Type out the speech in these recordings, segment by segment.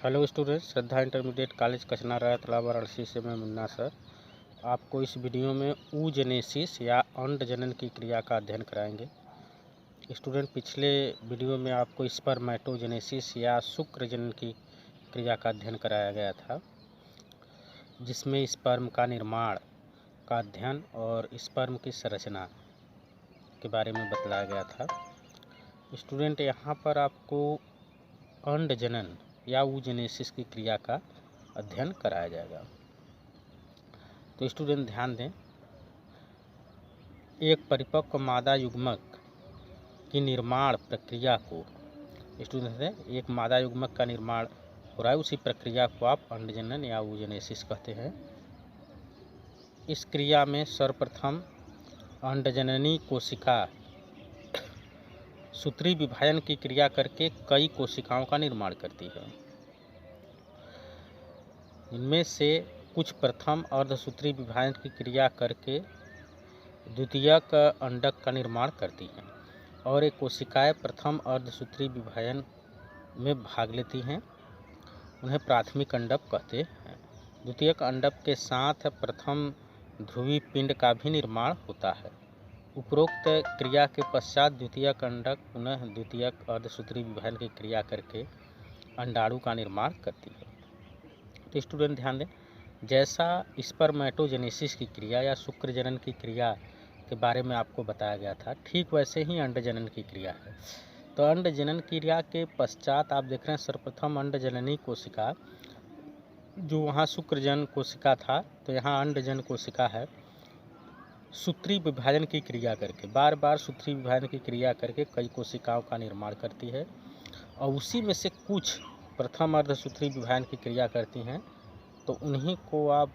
Hello students, श्रद्धा intermediate college कचनाराय तालाब वाराणसी से मैं मुन्ना सर आपको इस वीडियो में oogenesis या अंड जनन की क्रिया का अध्ययन कराएंगे। स्टूडेंट, पिछले वीडियो में आपको स्पर्मेटोजेनेसिस या शुक्र जनन की क्रिया का अध्ययन कराया गया था, जिसमें स्पर्म का निर्माण का अध्ययन और स्पर्म की संरचना के बारे में बतलाया गया था। स्टूडेंट, यहाँ पर आपको अंड जनन या oogenesis की क्रिया का अध्ययन कराया जाएगा। तो स्टूडेंट ध्यान दें, एक परिपक्व मादा युग्मक की निर्माण प्रक्रिया को एक मादा युग्मक का निर्माण हो रहा है, उसी प्रक्रिया को आप अंडजनन या oogenesis कहते हैं। इस क्रिया में सर्वप्रथम अंडजननी कोशिका सूत्री विभाजन की क्रिया करके कई कोशिकाओं का निर्माण करती है। इनमें से कुछ प्रथम अर्धसूत्री विभाजन की क्रिया करके द्वितीयक अंडक का निर्माण करती हैं और एक कोशिकाएं प्रथम अर्धसूत्री विभाजन में भाग लेती हैं। उन्हें प्राथमिक अंडक कहते हैं। द्वितीयक अंडक के साथ प्रथम ध्रुवी पिंड का भी निर्माण होता है। उपरोक्त क्रिया के पश्चात द्वितीयक अंडक पुनः द्वितीयक अर्धसूत्री विभाजन की क्रिया करके अंडाणु का निर्माण करती है। तो स्टूडेंट ध्यान दें, जैसा स्पर्मेटोजेनेसिस की क्रिया या शुक्र जनन की क्रिया के बारे में आपको बताया गया था, ठीक वैसे ही अंड जनन की क्रिया है। तो अंड जनन क्रिया के पश्चात आप देख रहे हैं सर्वप्रथम अंड जननी कोशिका, जो वहाँ शुक्रजन कोशिका था तो यहाँ अंडजन कोशिका है, सूत्री विभाजन की क्रिया करके बार बार सूत्री विभाजन की क्रिया करके कई कोशिकाओं का निर्माण करती है और उसी में से कुछ प्रथम अर्धसूत्री विभाजन की क्रिया करती हैं। तो उन्हीं को आप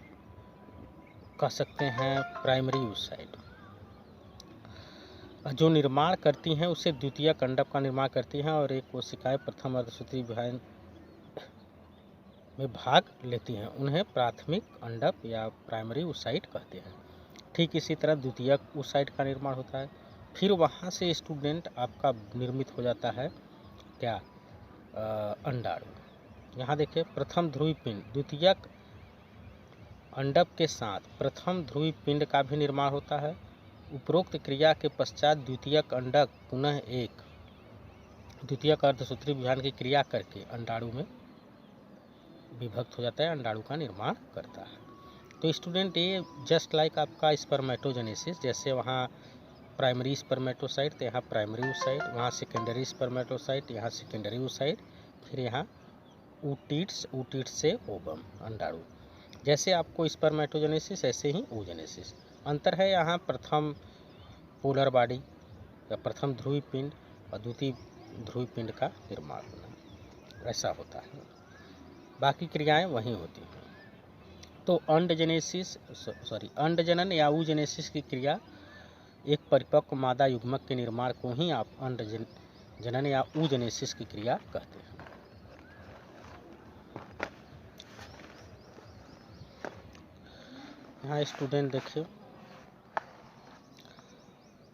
कह सकते हैं प्राइमरी oocyte। जो निर्माण करती हैं उसे द्वितीयक अंडक का निर्माण करती हैं और एक कोशिकाएं प्रथम अर्धसूत्री विभाजन में भाग लेती हैं। उन्हें प्राथमिक अंडक या प्राइमरी oocyte कहते हैं। ठीक इसी तरह द्वितीयक oocyte का निर्माण होता है। फिर वहाँ से स्टूडेंट आपका निर्मित हो जाता है क्या, अंडाणु। यहाँ देखिए, प्रथम ध्रुवी पिंड, द्वितीयक अंडक के साथ प्रथम ध्रुवी पिंड का भी निर्माण होता है। उपरोक्त क्रिया के पश्चात द्वितीयक अंडक पुनः एक द्वितीयक अर्धसूत्री विभाजन की क्रिया करके अंडाणु में विभक्त हो जाता है, अंडाणु का निर्माण करता है। तो स्टूडेंट, ये जस्ट लाइक आपका स्पर्मेटोजेनेसिस, जैसे वहाँ प्राइमरी स्पर्मेटोसाइट तो यहाँ प्राइमरी oocyte, वहाँ सेकेंडरी स्पर्मेटोसाइट, यहाँ सेकेंडरी oocyte, फिर यहाँ oocyte से ओवम अंडाणु। जैसे आपको स्पर्मेटोजेनेसिस ऐसे ही oogenesis। अंतर है यहाँ प्रथम पोलर बॉडी या प्रथम ध्रुवी पिंड और द्वितीय ध्रुवी पिंड का निर्माण होना, ऐसा होता है। बाकी क्रियाएं वहीं होती हैं। तो अंडजनन या oogenesis की क्रिया एक परिपक्व मादा युग्मक के निर्माण को ही आप अंडजनन या oogenesis की क्रिया कहते हैं। यहाँ स्टूडेंट देखिए,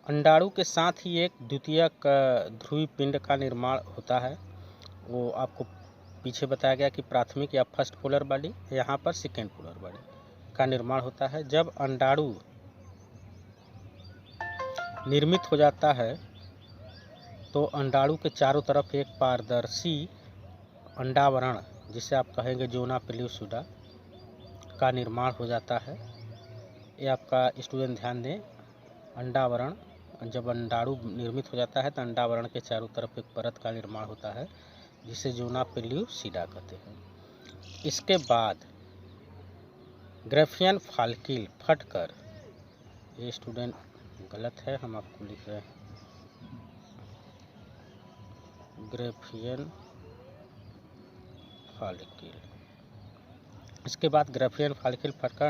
अंडाणु के साथ ही एक द्वितीयक ध्रुवी पिंड का निर्माण होता है। वो आपको पीछे बताया गया कि प्राथमिक या फर्स्ट पोलर बॉडी, यहाँ पर सेकेंड पोलर बॉडी का निर्माण होता है। जब अंडाणु निर्मित हो जाता है तो अंडाणु के चारों तरफ एक पारदर्शी अंडावरण, जिसे आप कहेंगे जोना पेल्यूसिडा, का निर्माण हो जाता है। ये आपका स्टूडेंट ध्यान दें, अंडावरण, जब अंडाणु निर्मित हो जाता है तो अंडावरण के चारों तरफ एक परत का निर्माण होता है, जिसे जोना पेल्यूसिडा कहते हैं। इसके बाद ग्राफियन फॉलिकल फटकर, ये स्टूडेंट गलत है, हम आपको लिख रहे हैं ग्राफियन फॉलिकल। इसके बाद ग्राफियन फॉलिकल फटकर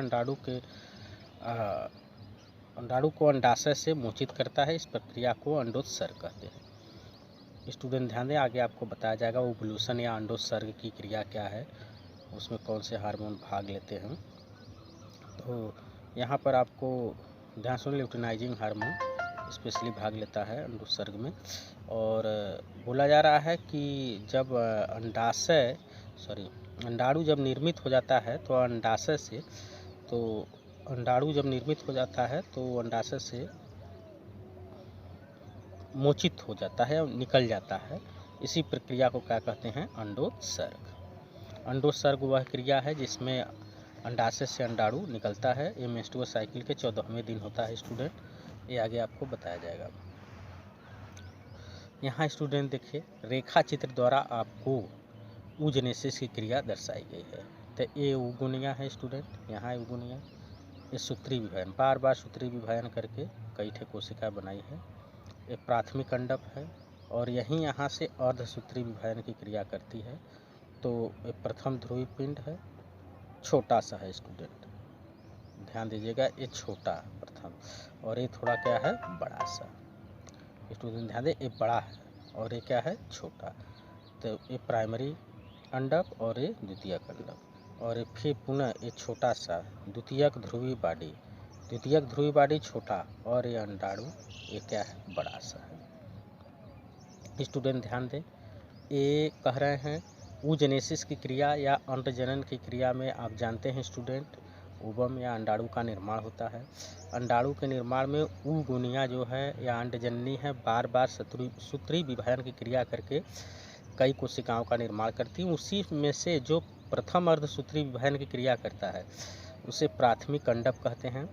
अंडाणु को अंडाशय से मोचित करता है। इस प्रक्रिया को अंडोत्सर्ग कहते हैं। स्टूडेंट ध्यान दें, आगे आपको बताया जाएगा ओवुलेशन या अंडोत्सर्ग की क्रिया क्या है, उसमें कौन से हार्मोन भाग लेते हैं। तो यहाँ पर आपको ध्यान सुन, ल्यूटिनाइजिंग हार्मोन स्पेशली भाग लेता है अंडोत्सर्ग में। और बोला जा रहा है कि जब अंडाशय अंडाणु जब निर्मित हो जाता है तो अंडाशय से अंडाशय से मोचित हो जाता है और निकल जाता है। इसी प्रक्रिया को क्या कहते हैं? अंडोत्सर्ग। अंडोत्सर्ग वह क्रिया है जिसमें अंडाशय से अंडाणु निकलता है। ये मेंस्ट्रुअल साइकिल के 14वें दिन होता है स्टूडेंट, ये आगे आपको बताया जाएगा। यहाँ स्टूडेंट देखिए, रेखा चित्र द्वारा आपको oogenesis की क्रिया दर्शाई गई है। तो ये उगुनिया है स्टूडेंट, यहाँ उगुनिया, ये सूत्री विभाजन, बार बार सूत्री विभाजन करके कई ठे कोशिका बनाई है। ये प्राथमिक अंडक है और यहाँ से अर्धसूत्री विभाजन की क्रिया करती है। तो ये प्रथम ध्रुवीय पिंड है, छोटा सा है स्टूडेंट, ध्यान दीजिएगा, ये छोटा प्रथम, और ये थोड़ा क्या है? बड़ा सा। स्टूडेंट ध्यान दे, ये बड़ा है और ये क्या है? छोटा। तो ये प्राइमरी अंडक और ये द्वितीयक अंडक, और ये फिर पुनः ये छोटा सा द्वितीयक ध्रुवीय बाडी छोटा, और ये अंडाणु ये क्या है? बड़ा सा है। स्टूडेंट ध्यान दें, ये कह रहे हैं oogenesis की क्रिया या अंडजनन की क्रिया में आप जानते हैं स्टूडेंट, ओवम या अंडाणु का निर्माण होता है। अंडाणु के निर्माण में oogonia जो है या अंडजननी है, बार बार सूत्री विभाजन की क्रिया करके कई कोशिकाओं का निर्माण करती है। उसी में से जो प्रथम अर्धसूत्री विभाजन की क्रिया करता है उसे प्राथमिक अंडक कहते हैं।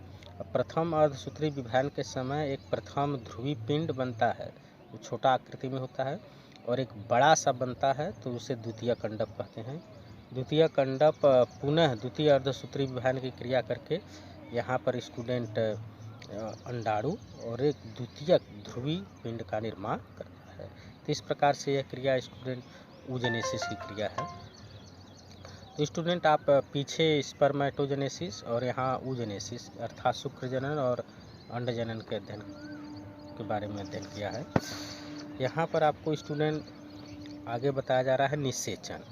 प्रथम अर्धसूत्री विभाजन के समय एक प्रथम ध्रुवीय पिंड बनता है, जो छोटा आकृति में होता है, और एक बड़ा सा बनता है, तो उसे द्वितीयक अंडक कहते हैं। द्वितीयक अंडक पुनः द्वितीय अर्धसूत्री विभाजन की क्रिया करके यहाँ पर स्टूडेंट अंडाणु और एक द्वितीयक ध्रुवीय पिंड का निर्माण करता है। तो इस प्रकार से यह क्रिया स्टूडेंट oogenesis की क्रिया है। तो स्टूडेंट आप पीछे स्पर्मेटोजेनेसिस और यहाँ oogenesis अर्थात शुक्र जनन और अंड जनन के अध्ययन के बारे में अध्ययन किया है। यहाँ पर आपको स्टूडेंट आगे बताया जा रहा है निषेचन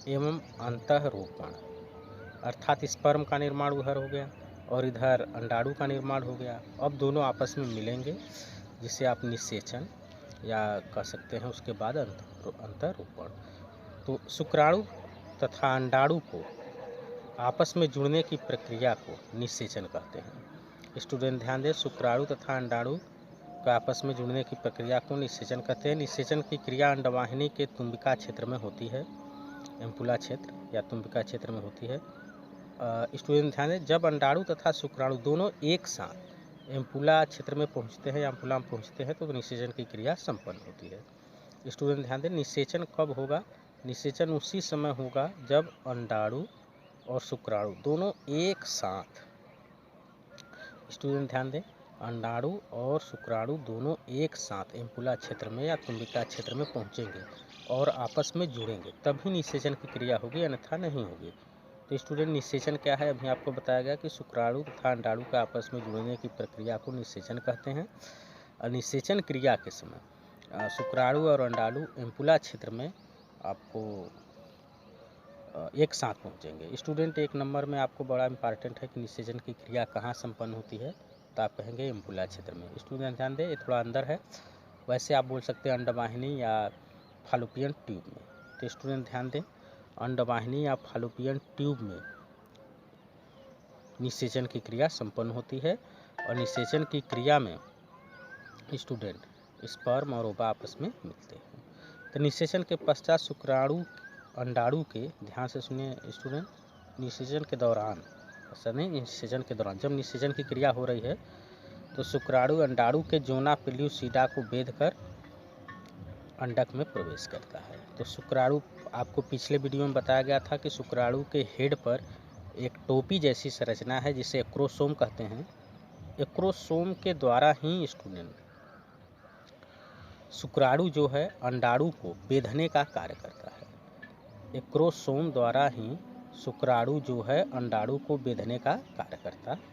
एवं अंतःरोपण, अर्थात स्पर्म का निर्माण उधर हो गया और इधर अंडाणु का निर्माण हो गया। अब दोनों आपस में मिलेंगे, जिसे आप निषेचन या कह सकते हैं उसके बाद अंतःरोपण। तो शुक्राणु तथा अंडाणु को आपस में जुड़ने की प्रक्रिया को निषेचन कहते हैं। स्टूडेंट ध्यान दें, शुक्राणु तथा अंडाणु को आपस में जुड़ने की प्रक्रिया को निषेचन कहते हैं। निषेचन की क्रिया अंडवाहिनी के तुम्बिका क्षेत्र में होती है, एम्पुला क्षेत्र या तुम्बिका क्षेत्र में होती है। स्टूडेंट ध्यान दें, जब अंडाणु तथा शुक्राणु दोनों एक साथ एम्पुला क्षेत्र में पहुंचते हैं या एम्पुला में पहुंचते हैं तो निषेचन की क्रिया संपन्न होती है। स्टूडेंट ध्यान दें, निषेचन कब होगा? निषेचन उसी समय होगा जब अंडाणु और शुक्राणु दोनों एक साथ, स्टूडेंट ध्यान दें, अंडाणु और शुक्राणु दोनों एक साथ एम्पुला क्षेत्र में या तुम्बिका क्षेत्र में पहुंचेंगे और आपस में जुड़ेंगे, तभी निषेचन की क्रिया होगी, अन्यथा नहीं होगी। तो स्टूडेंट निषेचन क्या है? अभी आपको बताया गया कि शुक्राणु तथा अंडाणु का आपस में जुड़ने की प्रक्रिया को निषेचन कहते हैं। और निषेचन क्रिया के समय शुक्राणु और अंडाणु एम्पुला क्षेत्र में आपको एक साथ पहुंचेंगे। स्टूडेंट एक नंबर में आपको बड़ा इंपॉर्टेंट है कि निषेचन की क्रिया कहाँ संपन्न होती है, तो आप कहेंगे एम्पुला क्षेत्र में। स्टूडेंट ध्यान दें, ये थोड़ा अंदर है, वैसे आप बोल सकते हैं अंडवाहिनी या फालोपियन ट्यूब में। तो स्टूडेंट ध्यान दें, अंडवाहिनी या फालोपियन ट्यूब में निषेचन की क्रिया संपन्न होती है और निषेचन की क्रिया में स्टूडेंट स्पर्म और ओवा आपस में मिलते हैं। तो निषेचन के पश्चात शुक्राणु अंडाणु के, ध्यान से सुनिए स्टूडेंट, निषेचन के दौरान, ऐसा नहीं निषेचन के दौरान, जब निषेचन की क्रिया हो रही है तो शुक्राणु अंडाणु के जोना पेल्यूसिडा को बेधकर अंडक में प्रवेश करता है। तो शुक्राणु, आपको पिछले वीडियो में बताया गया था कि शुक्राणु के हेड पर एक टोपी जैसी संरचना है जिसे एक्रोसोम कहते हैं। एक्रोसोम के द्वारा ही स्टूडेंट शुक्राणु जो है अंडाणु को बेधने का कार्य करता है। एक्रोसोम द्वारा ही शुक्राणु जो है अंडाणु को बेधने का कार्य करता है।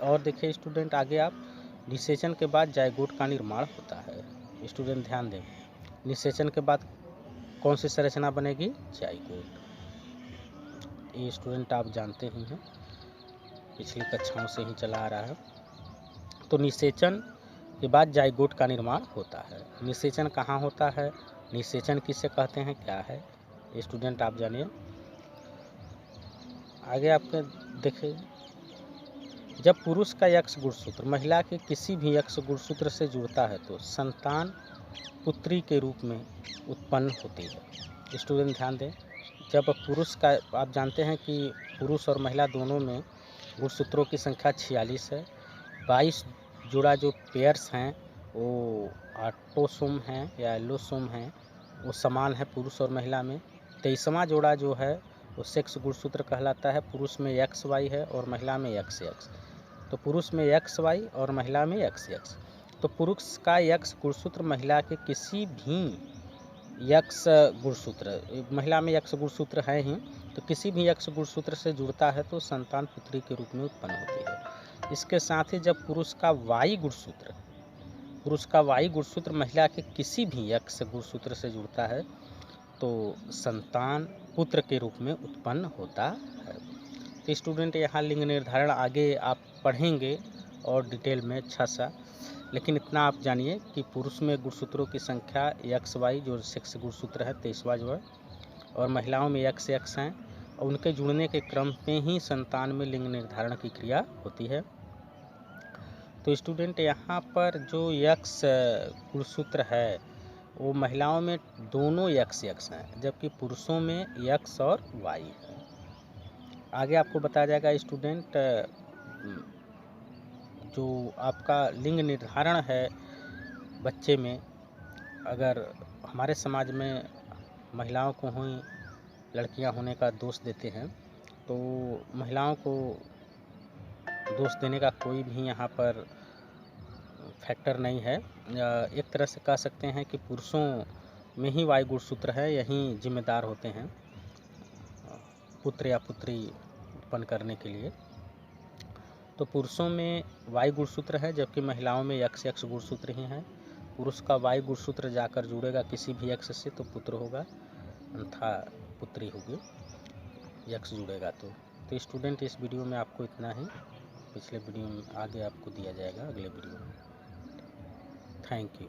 और देखिए स्टूडेंट आगे आप, निषेचन के बाद जाइगोट का निर्माण होता है। स्टूडेंट ध्यान दें, निषेचन के बाद कौन सी संरचना बनेगी? जाइगोट। ये स्टूडेंट आप जानते ही हैं, पिछली कक्षाओं से ही चला आ रहा है। तो निषेचन के बाद जाइगोट का निर्माण होता है। निषेचन कहाँ होता है, निषेचन किसे कहते हैं, क्या है, ये स्टूडेंट आप जानिए। आगे आपके देखिए, जब पुरुष का यक्ष गुणसूत्र महिला के किसी भी यक्ष गुणसूत्र से जुड़ता है तो संतान पुत्री के रूप में उत्पन्न होती है। स्टूडेंट ध्यान दें, जब पुरुष का, आप जानते हैं कि पुरुष और महिला दोनों में गुणसूत्रों की संख्या 46 है। 22 जोड़ा जो पेयर्स हैं वो ऑटोसोम हैं या एलोसोम हैं, वो समान है पुरुष और महिला में। 23वां जोड़ा जो है वो सेक्स गुणसूत्र कहलाता है। पुरुष में एक्स वाई है और महिला में एक्स एक्स। तो पुरुष में एक्स वाई और महिला में एक्स एक्स। तो पुरुष का एक्स गुणसूत्र महिला के किसी भी यक्ष गुणसूत्र, महिला में यक्ष गुणसूत्र है ही, तो किसी भी यक्ष गुणसूत्र से जुड़ता है तो संतान पुत्री के रूप में उत्पन्न होती है। इसके साथ ही जब पुरुष का वाई गुणसूत्र महिला के किसी भी यक्ष गुणसूत्र से जुड़ता है तो संतान पुत्र के रूप में उत्पन्न होता है। तो स्टूडेंट यहाँ लिंग निर्धारण आगे आप पढ़ेंगे और डिटेल में अच्छा सा, लेकिन इतना आप जानिए कि पुरुष में गुणसूत्रों की संख्या एक्स वाई जो सेक्स गुणसूत्र है 23वां जो है, और महिलाओं में एक्स एक्स हैं, और उनके जुड़ने के क्रम में ही संतान में लिंग निर्धारण की क्रिया होती है। तो स्टूडेंट यहाँ पर जो एक्स गुणसूत्र है वो महिलाओं में दोनों एक्स एक्स हैं, जबकि पुरुषों में एक्स और वाई है। आगे आपको बताया जाएगा स्टूडेंट, जो आपका लिंग निर्धारण है बच्चे में, अगर हमारे समाज में महिलाओं को ही लड़कियां होने का दोष देते हैं, तो महिलाओं को दोष देने का कोई भी यहाँ पर फैक्टर नहीं है। एक तरह से कह सकते हैं कि पुरुषों में ही वाई गुणसूत्र है, यही जिम्मेदार होते हैं पुत्र या पुत्री उत्पन्न करने के लिए। तो पुरुषों में वाई गुणसूत्र है, जबकि महिलाओं में एक्स एक्स गुणसूत्र ही है। पुरुष का वाई गुणसूत्र जाकर जुड़ेगा किसी भी एक्स से तो पुत्र होगा, अन्यथा पुत्री होगी, एक्स जुड़ेगा तो स्टूडेंट इस वीडियो में आपको इतना ही। पिछले वीडियो में आगे आपको दिया जाएगा अगले वीडियो में। Thank you.